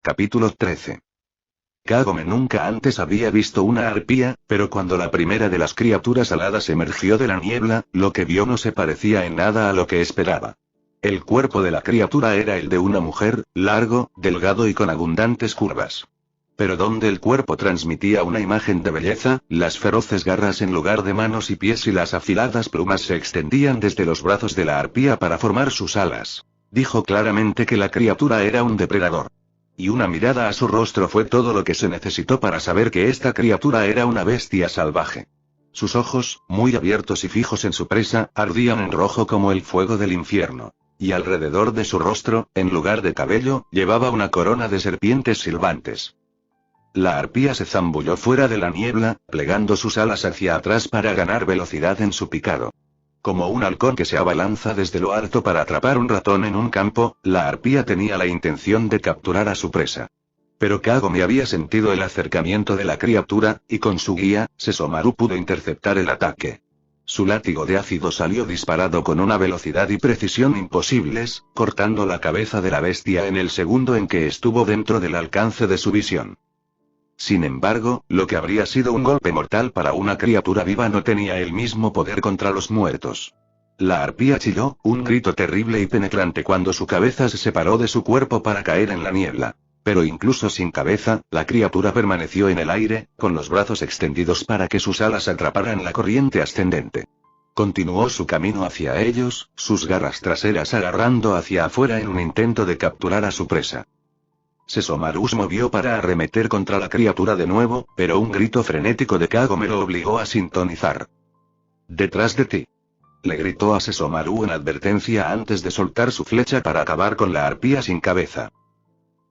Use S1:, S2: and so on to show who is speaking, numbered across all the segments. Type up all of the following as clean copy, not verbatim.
S1: Capítulo 13. Kagome nunca antes había visto una arpía, pero cuando la primera de las criaturas aladas emergió de la niebla, lo que vio no se parecía en nada a lo que esperaba. El cuerpo de la criatura era el de una mujer, largo, delgado y con abundantes curvas. Pero donde el cuerpo transmitía una imagen de belleza, las feroces garras en lugar de manos y pies y las afiladas plumas se extendían desde los brazos de la arpía para formar sus alas. Dijo claramente que la criatura era un depredador. Y una mirada a su rostro fue todo lo que se necesitó para saber que esta criatura era una bestia salvaje. Sus ojos, muy abiertos y fijos en su presa, ardían en rojo como el fuego del infierno. Y alrededor de su rostro, en lugar de cabello, llevaba una corona de serpientes silbantes. La arpía se zambulló fuera de la niebla, plegando sus alas hacia atrás para ganar velocidad en su picado. Como un halcón que se abalanza desde lo alto para atrapar un ratón en un campo, la arpía tenía la intención de capturar a su presa. Pero Kagome había sentido el acercamiento de la criatura, y con su guía, Sesomaru pudo interceptar el ataque. Su látigo de ácido salió disparado con una velocidad y precisión imposibles, cortando la cabeza de la bestia en el segundo en que estuvo dentro del alcance de su visión. Sin embargo, lo que habría sido un golpe mortal para una criatura viva no tenía el mismo poder contra los muertos. La arpía chilló, un grito terrible y penetrante cuando su cabeza se separó de su cuerpo para caer en la niebla. Pero incluso sin cabeza, la criatura permaneció en el aire, con los brazos extendidos para que sus alas atraparan la corriente ascendente. Continuó su camino hacia ellos, sus garras traseras agarrando hacia afuera en un intento de capturar a su presa. Sesomaru se movió para arremeter contra la criatura de nuevo, pero un grito frenético de Kagome lo obligó a sintonizar. «¡Detrás de ti!», le gritó a Sesomaru en advertencia antes de soltar su flecha para acabar con la arpía sin cabeza.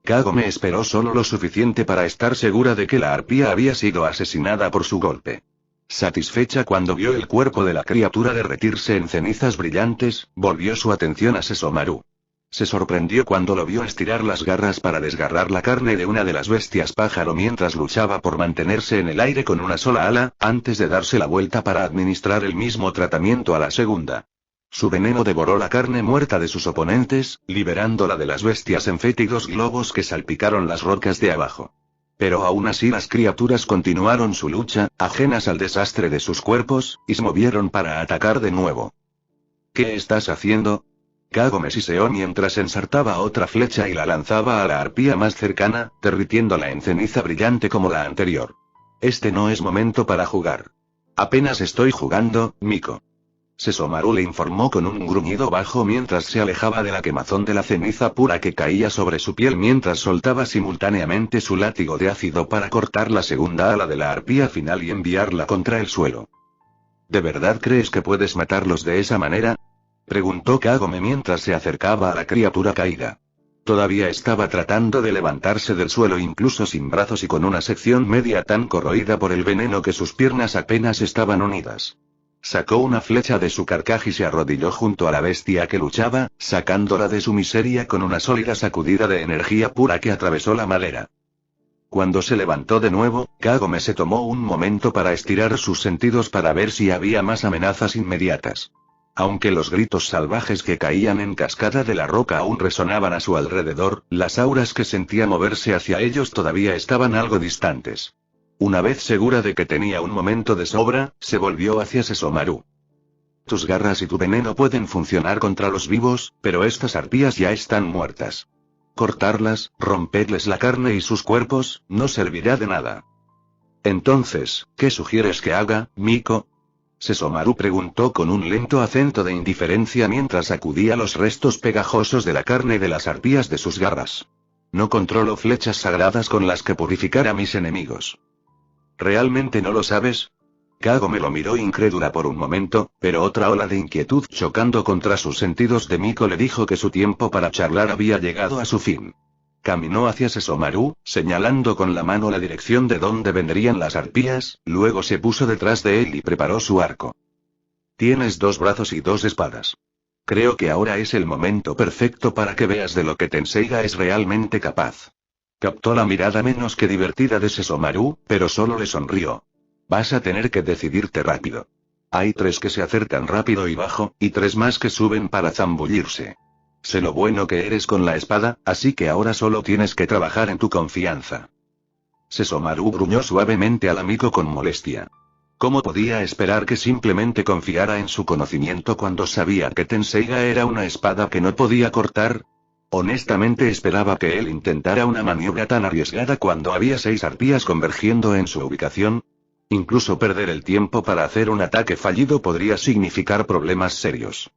S1: Kagome esperó solo lo suficiente para estar segura de que la arpía había sido asesinada por su golpe. Satisfecha cuando vio el cuerpo de la criatura derretirse en cenizas brillantes, volvió su atención a Sesomaru. Se sorprendió cuando lo vio estirar las garras para desgarrar la carne de una de las bestias pájaro mientras luchaba por mantenerse en el aire con una sola ala, antes de darse la vuelta para administrar el mismo tratamiento a la segunda. Su veneno devoró la carne muerta de sus oponentes, liberándola de las bestias en fétidos globos que salpicaron las rocas de abajo. Pero aún así las criaturas continuaron su lucha, ajenas al desastre de sus cuerpos, y se movieron para atacar de nuevo. «¿Qué estás haciendo?», Kagome siseó mientras ensartaba otra flecha y la lanzaba a la arpía más cercana, derritiéndola en ceniza brillante como la anterior. «Este no es momento para jugar». «Apenas estoy jugando, Miko». Sesomaru le informó con un gruñido bajo mientras se alejaba de la quemazón de la ceniza pura que caía sobre su piel mientras soltaba simultáneamente su látigo de ácido para cortar la segunda ala de la arpía final y enviarla contra el suelo. «¿De verdad crees que puedes matarlos de esa manera?», preguntó Kagome mientras se acercaba a la criatura caída. Todavía estaba tratando de levantarse del suelo incluso sin brazos y con una sección media tan corroída por el veneno que sus piernas apenas estaban unidas. Sacó una flecha de su carcaj y se arrodilló junto a la bestia que luchaba, sacándola de su miseria con una sólida sacudida de energía pura que atravesó la madera. Cuando se levantó de nuevo, Kagome se tomó un momento para estirar sus sentidos para ver si había más amenazas inmediatas. Aunque los gritos salvajes que caían en cascada de la roca aún resonaban a su alrededor, las auras que sentía moverse hacia ellos todavía estaban algo distantes. Una vez segura de que tenía un momento de sobra, se volvió hacia Sesomaru. «Tus garras y tu veneno pueden funcionar contra los vivos, pero estas arpías ya están muertas. Cortarlas, romperles la carne y sus cuerpos, no servirá de nada». «Entonces, ¿qué sugieres que haga, Miko?», Sesomaru preguntó con un lento acento de indiferencia mientras sacudía los restos pegajosos de la carne de las arpías de sus garras. «No controlo flechas sagradas con las que purificar a mis enemigos». «¿Realmente no lo sabes?». Kagome lo miró incrédula por un momento, pero otra ola de inquietud chocando contra sus sentidos de Miko le dijo que su tiempo para charlar había llegado a su fin. Caminó hacia Sesomaru, señalando con la mano la dirección de donde vendrían las arpías, luego se puso detrás de él y preparó su arco. «Tienes 2 brazos y 2 espadas. Creo que ahora es el momento perfecto para que veas de lo que Tenseiga es realmente capaz». Captó la mirada menos que divertida de Sesomaru, pero solo le sonrió. «Vas a tener que decidirte rápido. Hay 3 que se acercan rápido y bajo, y 3 más que suben para zambullirse. sé lo bueno que eres con la espada, así que ahora solo tienes que trabajar en tu confianza. Sesomaru gruñó suavemente al amigo con molestia. ¿Cómo podía esperar que simplemente confiara en su conocimiento cuando sabía que Tenseiga era una espada que no podía cortar? Honestamente esperaba que él intentara una maniobra tan arriesgada cuando había 6 arpías convergiendo en su ubicación. Incluso perder el tiempo para hacer un ataque fallido podría significar problemas serios.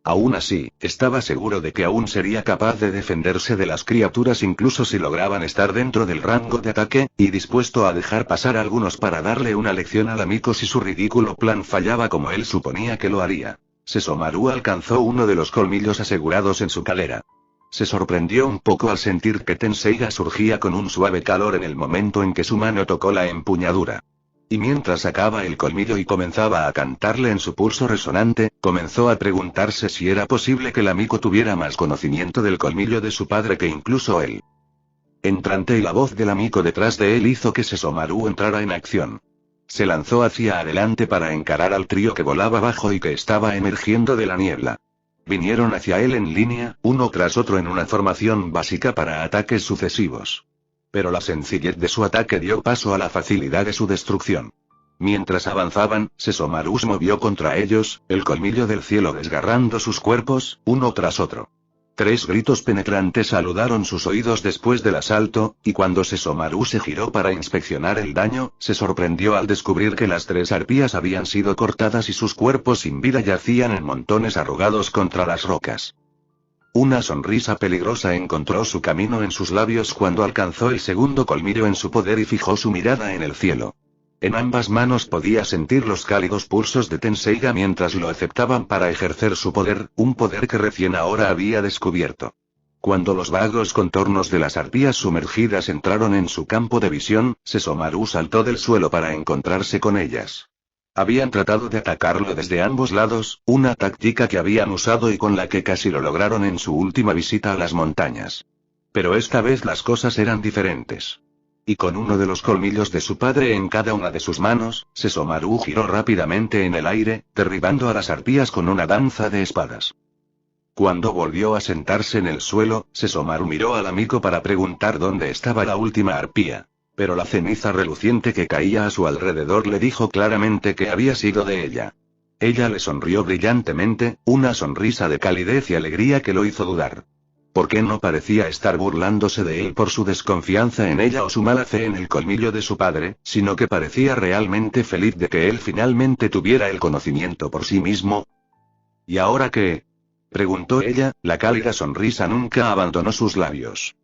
S1: Aún así, estaba seguro de que aún sería capaz de defenderse de las criaturas incluso si lograban estar dentro del rango de ataque, y dispuesto a dejar pasar a algunos para darle una lección al amigo si su ridículo plan fallaba como él suponía que lo haría. Sesomaru alcanzó uno de los colmillos asegurados en su calera. Se sorprendió un poco al sentir que Tenseiga surgía con un suave calor en el momento en que su mano tocó la empuñadura. Y mientras sacaba el colmillo y comenzaba a cantarle en su pulso resonante, comenzó a preguntarse si era posible que el amigo tuviera más conocimiento del colmillo de su padre que incluso él. Entrante y la voz del amigo detrás de él hizo que Sesomaru entrara en acción. Se lanzó hacia adelante para encarar al trío que volaba abajo y que estaba emergiendo de la niebla. Vinieron hacia él en línea, uno tras otro en una formación básica para ataques sucesivos. Pero la sencillez de su ataque dio paso a la facilidad de su destrucción. Mientras avanzaban, Sesomaru movió contra ellos, el colmillo del cielo desgarrando sus cuerpos, uno tras otro. 3 gritos penetrantes saludaron sus oídos después del asalto, y cuando Sesomaru se giró para inspeccionar el daño, se sorprendió al descubrir que las 3 arpías habían sido cortadas y sus cuerpos sin vida yacían en montones arrugados contra las rocas. Una sonrisa peligrosa encontró su camino en sus labios cuando alcanzó el segundo colmillo en su poder y fijó su mirada en el cielo. En ambas manos podía sentir los cálidos pulsos de Tenseiga mientras lo aceptaban para ejercer su poder, un poder que recién ahora había descubierto. Cuando los vagos contornos de las arpías sumergidas entraron en su campo de visión, Sesomaru saltó del suelo para encontrarse con ellas. Habían tratado de atacarlo desde ambos lados, una táctica que habían usado y con la que casi lo lograron en su última visita a las montañas. Pero esta vez las cosas eran diferentes. Y con uno de los colmillos de su padre en cada una de sus manos, Sesomaru giró rápidamente en el aire, derribando a las arpías con una danza de espadas. Cuando volvió a sentarse en el suelo, Sesomaru miró al amigo para preguntar dónde estaba la última arpía. Pero la ceniza reluciente que caía a su alrededor le dijo claramente que había sido de ella. Ella le sonrió brillantemente, una sonrisa de calidez y alegría que lo hizo dudar. ¿Por qué no parecía estar burlándose de él por su desconfianza en ella o su mala fe en el colmillo de su padre, sino que parecía realmente feliz de que él finalmente tuviera el conocimiento por sí mismo? ¿Y ahora qué? Preguntó ella, la cálida sonrisa nunca abandonó sus labios.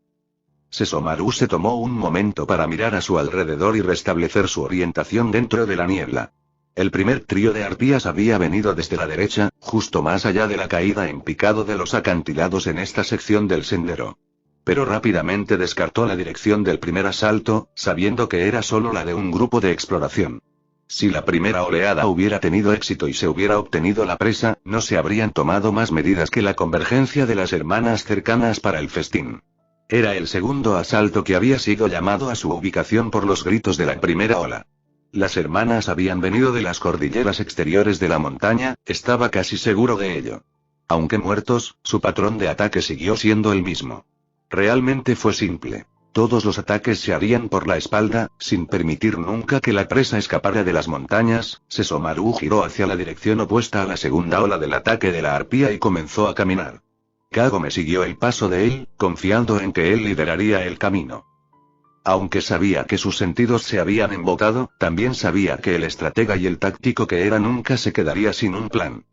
S1: Sesomaru se tomó un momento para mirar a su alrededor y restablecer su orientación dentro de la niebla. El primer trío de arpías había venido desde la derecha, justo más allá de la caída en picado de los acantilados en esta sección del sendero. Pero rápidamente descartó la dirección del primer asalto, sabiendo que era solo la de un grupo de exploración. Si la primera oleada hubiera tenido éxito y se hubiera obtenido la presa, no se habrían tomado más medidas que la convergencia de las hermanas cercanas para el festín. Era el segundo asalto que había sido llamado a su ubicación por los gritos de la primera ola. Las hermanas habían venido de las cordilleras exteriores de la montaña, estaba casi seguro de ello. Aunque muertos, su patrón de ataque siguió siendo el mismo. Realmente fue simple. Todos los ataques se harían por la espalda, sin permitir nunca que la presa escapara de las montañas. Sesomaru giró hacia la dirección opuesta a la segunda ola del ataque de la arpía y comenzó a caminar. Kagome siguió el paso de él, confiando en que él lideraría el camino. Aunque sabía que sus sentidos se habían embotado, también sabía que el estratega y el táctico que era nunca se quedaría sin un plan.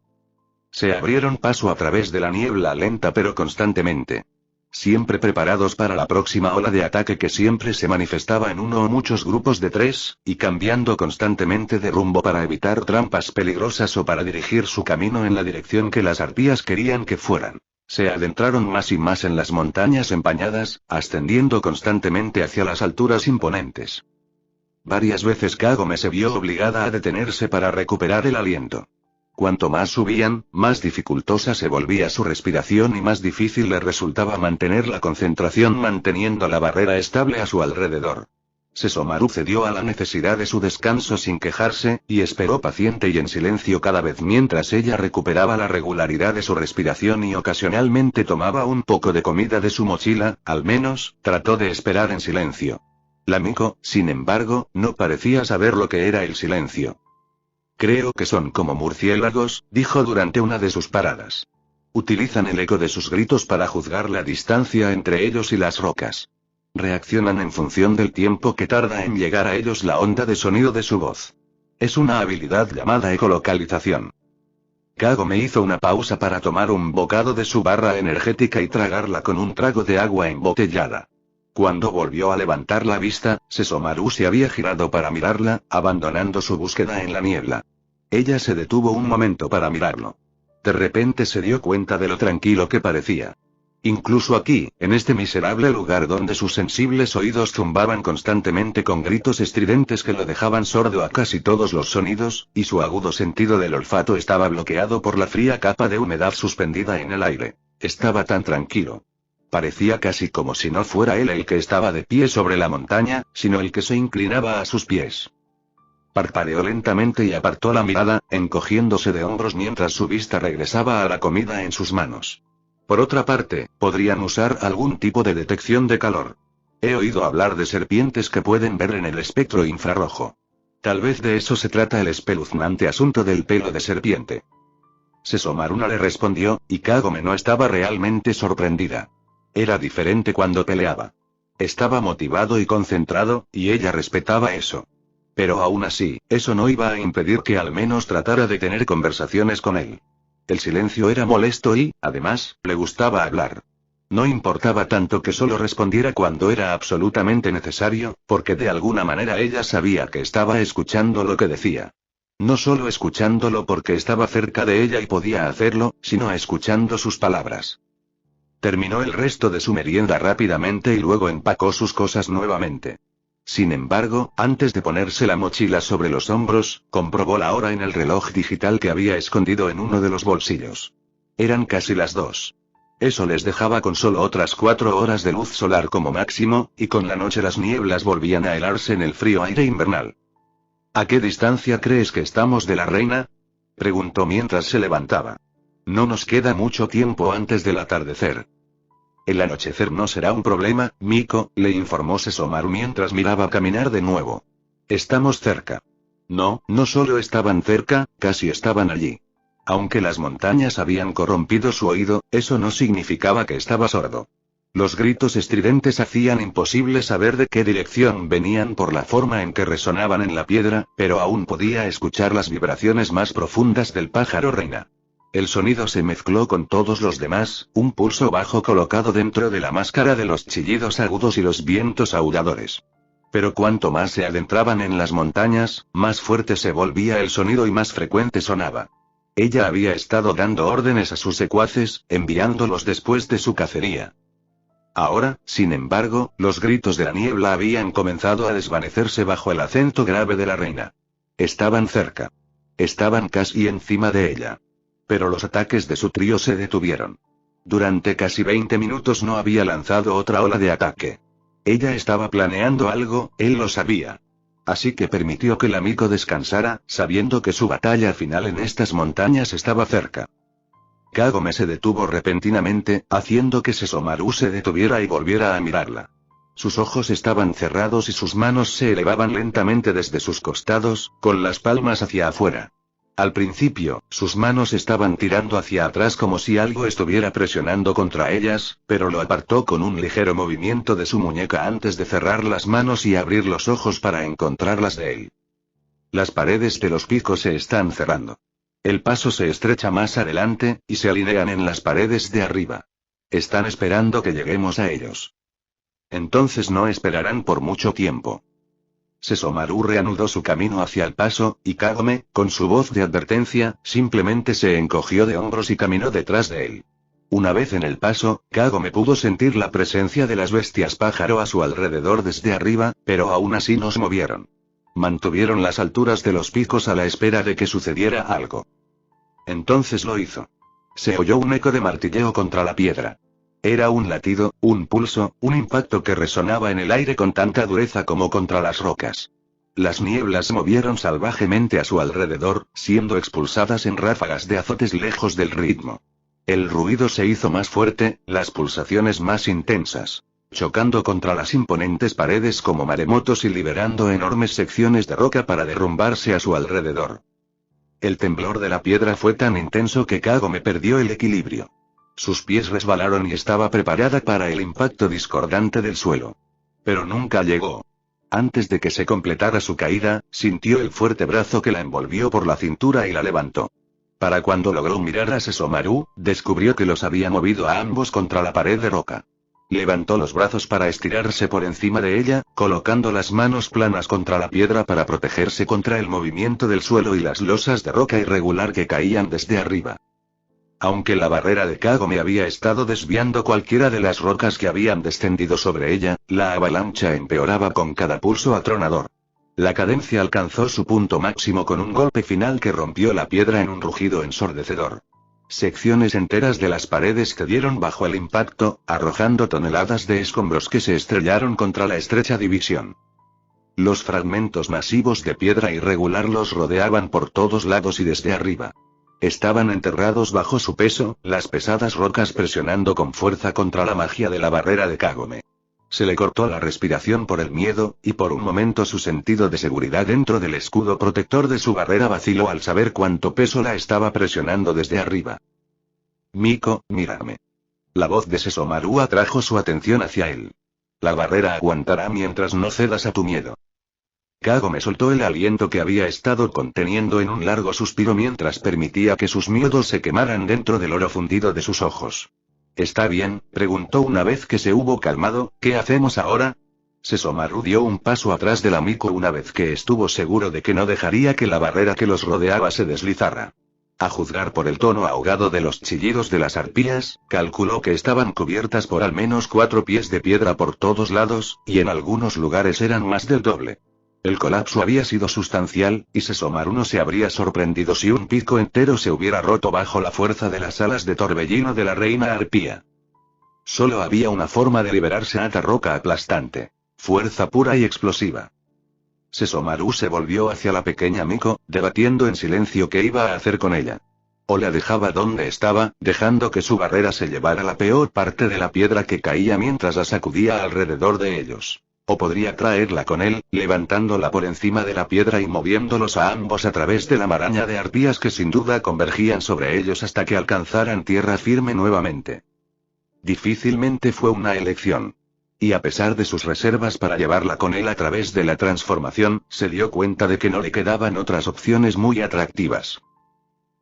S1: Se abrieron paso a través de la niebla lenta pero constantemente. Siempre preparados para la próxima ola de ataque que siempre se manifestaba en uno o muchos grupos de 3, y cambiando constantemente de rumbo para evitar trampas peligrosas o para dirigir su camino en la dirección que las arpías querían que fueran. Se adentraron más y más en las montañas empañadas, ascendiendo constantemente hacia las alturas imponentes. Varias veces Kagome se vio obligada a detenerse para recuperar el aliento. Cuanto más subían, más dificultosa se volvía su respiración y más difícil le resultaba mantener la concentración manteniendo la barrera estable a su alrededor. Sesomaru cedió a la necesidad de su descanso sin quejarse, y esperó paciente y en silencio cada vez mientras ella recuperaba la regularidad de su respiración y ocasionalmente tomaba un poco de comida de su mochila, al menos, trató de esperar en silencio. La Miko, sin embargo, no parecía saber lo que era el silencio. Creo que son como murciélagos, dijo durante una de sus paradas. Utilizan el eco de sus gritos para juzgar la distancia entre ellos y las rocas. Reaccionan en función del tiempo que tarda en llegar a ellos la onda de sonido de su voz. Es una habilidad llamada ecolocalización. Kagome hizo una pausa para tomar un bocado de su barra energética y tragarla con un trago de agua embotellada. Cuando volvió a levantar la vista, Sesomaru se había girado para mirarla, abandonando su búsqueda en la niebla. Ella se detuvo un momento para mirarlo. De repente se dio cuenta de lo tranquilo que parecía. Incluso aquí, en este miserable lugar donde sus sensibles oídos zumbaban constantemente con gritos estridentes que lo dejaban sordo a casi todos los sonidos, y su agudo sentido del olfato estaba bloqueado por la fría capa de humedad suspendida en el aire. Estaba tan tranquilo. Parecía casi como si no fuera él el que estaba de pie sobre la montaña, sino el que se inclinaba a sus pies. Parpadeó lentamente y apartó la mirada, encogiéndose de hombros mientras su vista regresaba a la comida en sus manos. Por otra parte, podrían usar algún tipo de detección de calor. He oído hablar de serpientes que pueden ver en el espectro infrarrojo. Tal vez de eso se trata el espeluznante asunto del pelo de serpiente. Sesomaru no le respondió, y Kagome no estaba realmente sorprendida. Era diferente cuando peleaba. Estaba motivado y concentrado, y ella respetaba eso. Pero aún así, eso no iba a impedir que al menos tratara de tener conversaciones con él. El silencio era molesto y, además, le gustaba hablar. No importaba tanto que solo respondiera cuando era absolutamente necesario, porque de alguna manera ella sabía que estaba escuchando lo que decía. No solo escuchándolo porque estaba cerca de ella y podía hacerlo, sino escuchando sus palabras. Terminó el resto de su merienda rápidamente y luego empacó sus cosas nuevamente. Sin embargo, antes de ponerse la mochila sobre los hombros, comprobó la hora en el reloj digital que había escondido en uno de los bolsillos. Eran casi las 2. Eso les dejaba con solo otras 4 horas de luz solar como máximo, y con la noche las nieblas volvían a helarse en el frío aire invernal. ¿A qué distancia crees que estamos de la reina?, preguntó mientras se levantaba. No nos queda mucho tiempo antes del atardecer. El anochecer no será un problema, Miko, le informó Sesomaru mientras miraba caminar de nuevo. Estamos cerca. No, no solo estaban cerca, casi estaban allí. Aunque las montañas habían corrompido su oído, eso no significaba que estaba sordo. Los gritos estridentes hacían imposible saber de qué dirección venían por la forma en que resonaban en la piedra, pero aún podía escuchar las vibraciones más profundas del pájaro reina. El sonido se mezcló con todos los demás, un pulso bajo colocado dentro de la máscara de los chillidos agudos y los vientos aulladores. Pero cuanto más se adentraban en las montañas, más fuerte se volvía el sonido y más frecuente sonaba. Ella había estado dando órdenes a sus secuaces, enviándolos después de su cacería. Ahora, sin embargo, los gritos de la niebla habían comenzado a desvanecerse bajo el acento grave de la reina. Estaban cerca. Estaban casi encima de ella. Pero los ataques de su trío se detuvieron. Durante casi 20 minutos no había lanzado otra ola de ataque. Ella estaba planeando algo, él lo sabía. Así que permitió que la Miko descansara, sabiendo que su batalla final en estas montañas estaba cerca. Kagome se detuvo repentinamente, haciendo que Sesomaru se detuviera y volviera a mirarla. Sus ojos estaban cerrados y sus manos se elevaban lentamente desde sus costados, con las palmas hacia afuera. Al principio, sus manos estaban tirando hacia atrás como si algo estuviera presionando contra ellas, pero lo apartó con un ligero movimiento de su muñeca antes de cerrar las manos y abrir los ojos para encontrarlas de él. Las paredes de los picos se están cerrando. El paso se estrecha más adelante, y se alinean en las paredes de arriba. Están esperando que lleguemos a ellos. Entonces no esperarán por mucho tiempo. Sesomaru reanudó su camino hacia el paso, y Kagome, con su voz de advertencia, simplemente se encogió de hombros y caminó detrás de él. Una vez en el paso, Kagome pudo sentir la presencia de las bestias pájaro a su alrededor desde arriba, pero aún así no se movieron. Mantuvieron las alturas de los picos a la espera de que sucediera algo. Entonces lo hizo. Se oyó un eco de martilleo contra la piedra. Era un latido, un pulso, un impacto que resonaba en el aire con tanta dureza como contra las rocas. Las nieblas se movieron salvajemente a su alrededor, siendo expulsadas en ráfagas de azotes lejos del ritmo. El ruido se hizo más fuerte, las pulsaciones más intensas, chocando contra las imponentes paredes como maremotos y liberando enormes secciones de roca para derrumbarse a su alrededor. El temblor de la piedra fue tan intenso que Kagome perdió el equilibrio. Sus pies resbalaron y estaba preparada para el impacto discordante del suelo. Pero nunca llegó. Antes de que se completara su caída, sintió el fuerte brazo que la envolvió por la cintura y la levantó. Para cuando logró mirar a Sesomaru, descubrió que los había movido a ambos contra la pared de roca. Levantó los brazos para estirarse por encima de ella, colocando las manos planas contra la piedra para protegerse contra el movimiento del suelo y las losas de roca irregular que caían desde arriba. Aunque la barrera de Kagome había estado desviando cualquiera de las rocas que habían descendido sobre ella, la avalancha empeoraba con cada pulso atronador. La cadencia alcanzó su punto máximo con un golpe final que rompió la piedra en un rugido ensordecedor. Secciones enteras de las paredes cedieron bajo el impacto, arrojando toneladas de escombros que se estrellaron contra la estrecha división. Los fragmentos masivos de piedra irregular los rodeaban por todos lados y desde arriba. Estaban enterrados bajo su peso, las pesadas rocas presionando con fuerza contra la magia de la barrera de Kagome. Se le cortó la respiración por el miedo, y por un momento su sentido de seguridad dentro del escudo protector de su barrera vaciló al saber cuánto peso la estaba presionando desde arriba. Miko, mírame. La voz de Sesomaru atrajo su atención hacia él. La barrera aguantará mientras no cedas a tu miedo. Kagome soltó el aliento que había estado conteniendo en un largo suspiro mientras permitía que sus miedos se quemaran dentro del oro fundido de sus ojos. ¿Está bien?, preguntó una vez que se hubo calmado. ¿Qué hacemos ahora? Sesomaru dio un paso atrás de la Miko una vez que estuvo seguro de que no dejaría que la barrera que los rodeaba se deslizara. A juzgar por el tono ahogado de los chillidos de las arpías, calculó que estaban cubiertas por al menos 4 pies de piedra por todos lados, y en algunos lugares eran más del doble. El colapso había sido sustancial, y Sesomaru no se habría sorprendido si un pico entero se hubiera roto bajo la fuerza de las alas de torbellino de la reina arpía. Solo había una forma de liberarse a esta roca aplastante. Fuerza pura y explosiva. Sesomaru se volvió hacia la pequeña Miko, debatiendo en silencio qué iba a hacer con ella. O la dejaba donde estaba, dejando que su barrera se llevara la peor parte de la piedra que caía mientras la sacudía alrededor de ellos. O podría traerla con él, levantándola por encima de la piedra y moviéndolos a ambos a través de la maraña de arpías que sin duda convergían sobre ellos hasta que alcanzaran tierra firme nuevamente. Difícilmente fue una elección. Y a pesar de sus reservas para llevarla con él a través de la transformación, se dio cuenta de que no le quedaban otras opciones muy atractivas.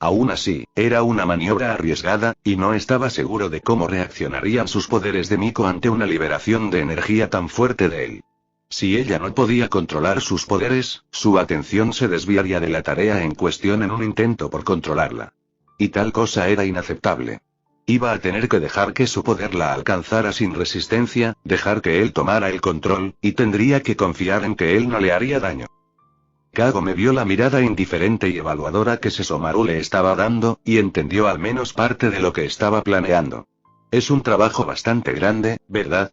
S1: Aún así, era una maniobra arriesgada, y no estaba seguro de cómo reaccionarían sus poderes de Miko ante una liberación de energía tan fuerte de él. Si ella no podía controlar sus poderes, su atención se desviaría de la tarea en cuestión en un intento por controlarla. Y tal cosa era inaceptable. Iba a tener que dejar que su poder la alcanzara sin resistencia, dejar que él tomara el control, y tendría que confiar en que él no le haría daño. Kagome vio la mirada indiferente y evaluadora que Sesomaru le estaba dando, y entendió al menos parte de lo que estaba planeando. Es un trabajo bastante grande, ¿verdad?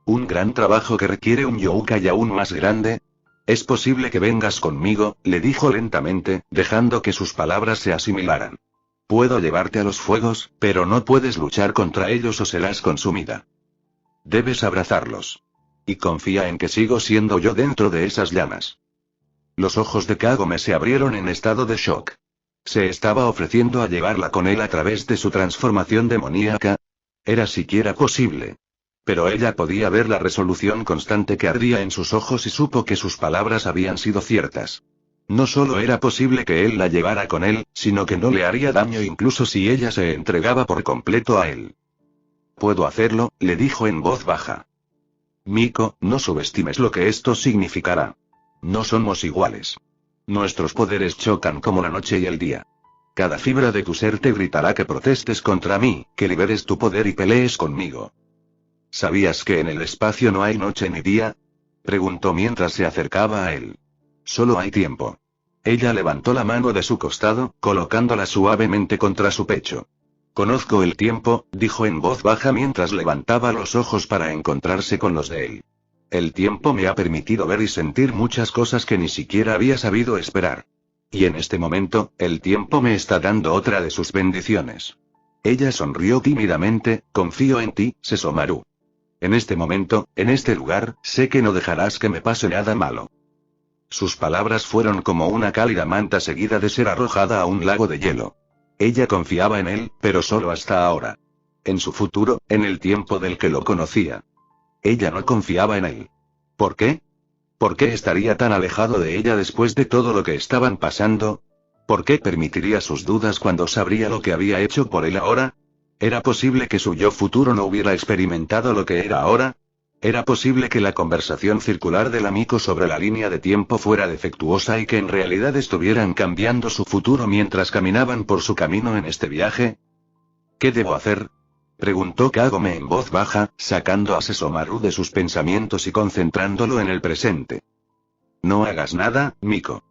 S1: Un gran trabajo que requiere un youkai aún más grande. Es posible que vengas conmigo, le dijo lentamente, dejando que sus palabras se asimilaran. Puedo llevarte a los fuegos, pero no puedes luchar contra ellos o serás consumida. Debes abrazarlos. Y confía en que sigo siendo yo dentro de esas llamas. Los ojos de Kagome se abrieron en estado de shock. ¿Se estaba ofreciendo a llevarla con él a través de su transformación demoníaca? ¿Era siquiera posible? Pero ella podía ver la resolución constante que ardía en sus ojos y supo que sus palabras habían sido ciertas. No solo era posible que él la llevara con él, sino que no le haría daño incluso si ella se entregaba por completo a él. Puedo hacerlo, le dijo en voz baja. Miko, no subestimes lo que esto significará. No somos iguales. Nuestros poderes chocan como la noche y el día. Cada fibra de tu ser te gritará que protestes contra mí, que liberes tu poder y pelees conmigo. ¿Sabías que en el espacio no hay noche ni día? Preguntó mientras se acercaba a él. Solo hay tiempo. Ella levantó la mano de su costado, colocándola suavemente contra su pecho. Conozco el tiempo, dijo en voz baja mientras levantaba los ojos para encontrarse con los de él. El tiempo me ha permitido ver y sentir muchas cosas que ni siquiera había sabido esperar. Y en este momento, el tiempo me está dando otra de sus bendiciones. Ella sonrió tímidamente, confío en ti, Sesomaru. En este momento, en este lugar, sé que no dejarás que me pase nada malo. Sus palabras fueron como una cálida manta seguida de ser arrojada a un lago de hielo. Ella confiaba en él, pero solo hasta ahora. En su futuro, en el tiempo del que lo conocía. Ella no confiaba en él. ¿Por qué? ¿Por qué estaría tan alejado de ella después de todo lo que estaban pasando? ¿Por qué permitiría sus dudas cuando sabría lo que había hecho por él ahora? ¿Era posible que su yo futuro no hubiera experimentado lo que era ahora? ¿Era posible que la conversación circular del amigo sobre la línea de tiempo fuera defectuosa y que en realidad estuvieran cambiando su futuro mientras caminaban por su camino en este viaje? ¿Qué debo hacer?, preguntó Kagome en voz baja, sacando a Sesomaru de sus pensamientos y concentrándolo en el presente. No hagas nada, Miko.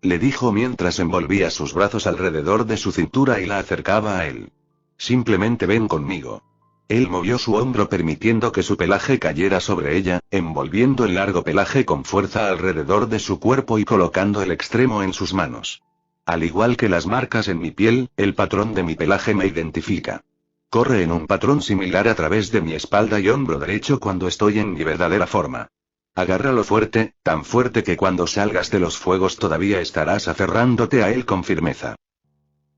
S1: Le dijo mientras envolvía sus brazos alrededor de su cintura y la acercaba a él. Simplemente ven conmigo. Él movió su hombro permitiendo que su pelaje cayera sobre ella, envolviendo el largo pelaje con fuerza alrededor de su cuerpo y colocando el extremo en sus manos. Al igual que las marcas en mi piel, el patrón de mi pelaje me identifica. Corre en un patrón similar a través de mi espalda y hombro derecho cuando estoy en mi verdadera forma. Agárralo fuerte, tan fuerte que cuando salgas de los fuegos todavía estarás aferrándote a él con firmeza.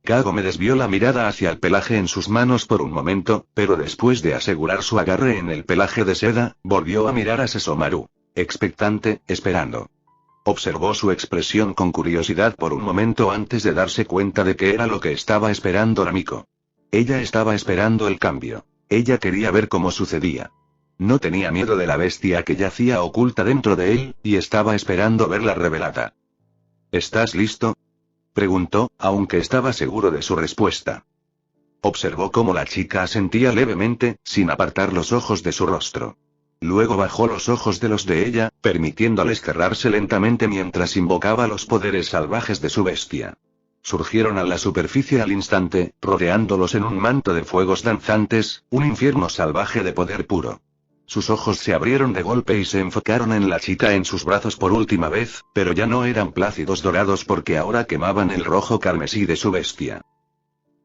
S1: Kagome desvió la mirada hacia el pelaje en sus manos por un momento, pero después de asegurar su agarre en el pelaje de seda, volvió a mirar a Sesomaru, expectante, esperando. Observó su expresión con curiosidad por un momento antes de darse cuenta de que era lo que estaba esperando Namiko. Ella estaba esperando el cambio. Ella quería ver cómo sucedía. No tenía miedo de la bestia que yacía oculta dentro de él, y estaba esperando verla revelada. ¿Estás listo?, preguntó, aunque estaba seguro de su respuesta. Observó cómo la chica asentía levemente, sin apartar los ojos de su rostro. Luego bajó los ojos de los de ella, permitiéndoles cerrarse lentamente mientras invocaba los poderes salvajes de su bestia. Surgieron a la superficie al instante, rodeándolos en un manto de fuegos danzantes, un infierno salvaje de poder puro. Sus ojos se abrieron de golpe y se enfocaron en la chica en sus brazos por última vez, pero ya no eran plácidos dorados porque ahora quemaban el rojo carmesí de su bestia.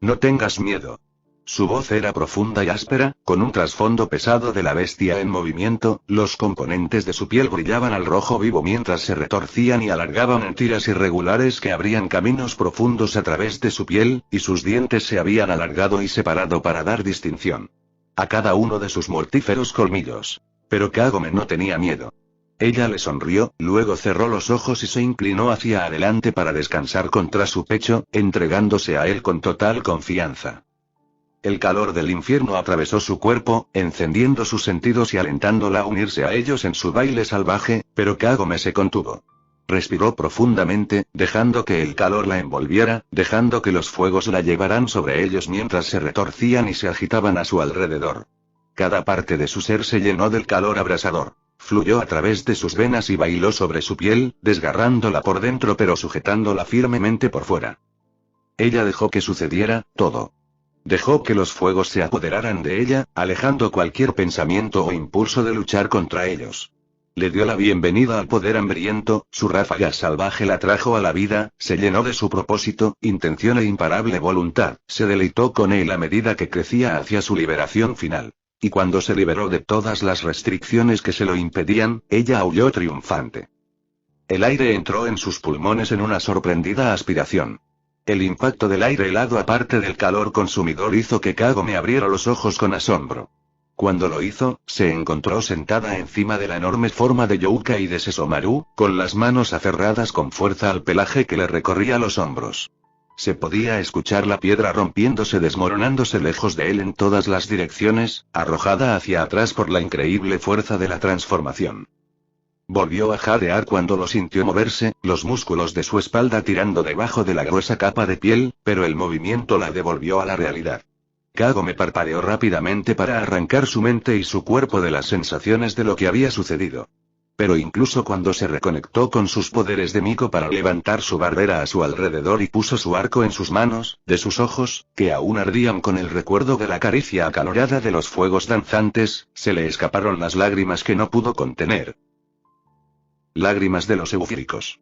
S1: No tengas miedo. Su voz era profunda y áspera, con un trasfondo pesado de la bestia en movimiento, los componentes de su piel brillaban al rojo vivo mientras se retorcían y alargaban en tiras irregulares que abrían caminos profundos a través de su piel, y sus dientes se habían alargado y separado para dar distinción a cada uno de sus mortíferos colmillos. Pero Kagome no tenía miedo. Ella le sonrió, luego cerró los ojos y se inclinó hacia adelante para descansar contra su pecho, entregándose a él con total confianza. El calor del infierno atravesó su cuerpo, encendiendo sus sentidos y alentándola a unirse a ellos en su baile salvaje, pero Kagome se contuvo. Respiró profundamente, dejando que el calor la envolviera, dejando que los fuegos la llevaran sobre ellos mientras se retorcían y se agitaban a su alrededor. Cada parte de su ser se llenó del calor abrasador. Fluyó a través de sus venas y bailó sobre su piel, desgarrándola por dentro pero sujetándola firmemente por fuera. Ella dejó que sucediera, todo. Dejó que los fuegos se apoderaran de ella, alejando cualquier pensamiento o impulso de luchar contra ellos. Le dio la bienvenida al poder hambriento, su ráfaga salvaje la trajo a la vida, se llenó de su propósito, intención e imparable voluntad, se deleitó con él a medida que crecía hacia su liberación final. Y cuando se liberó de todas las restricciones que se lo impedían, ella aulló triunfante. El aire entró en sus pulmones en una sorprendida aspiración. El impacto del aire helado aparte del calor consumidor hizo que Kagome abriera los ojos con asombro. Cuando lo hizo, se encontró sentada encima de la enorme forma de Youka y de Sesomaru, con las manos aferradas con fuerza al pelaje que le recorría los hombros. Se podía escuchar la piedra rompiéndose, desmoronándose lejos de él en todas las direcciones, arrojada hacia atrás por la increíble fuerza de la transformación. Volvió a jadear cuando lo sintió moverse, los músculos de su espalda tirando debajo de la gruesa capa de piel, pero el movimiento la devolvió a la realidad. Kagome parpadeó rápidamente para arrancar su mente y su cuerpo de las sensaciones de lo que había sucedido. Pero incluso cuando se reconectó con sus poderes de Miko para levantar su barrera a su alrededor y puso su arco en sus manos, de sus ojos, que aún ardían con el recuerdo de la caricia acalorada de los fuegos danzantes, se le escaparon las lágrimas que no pudo contener. Lágrimas de los eufóricos.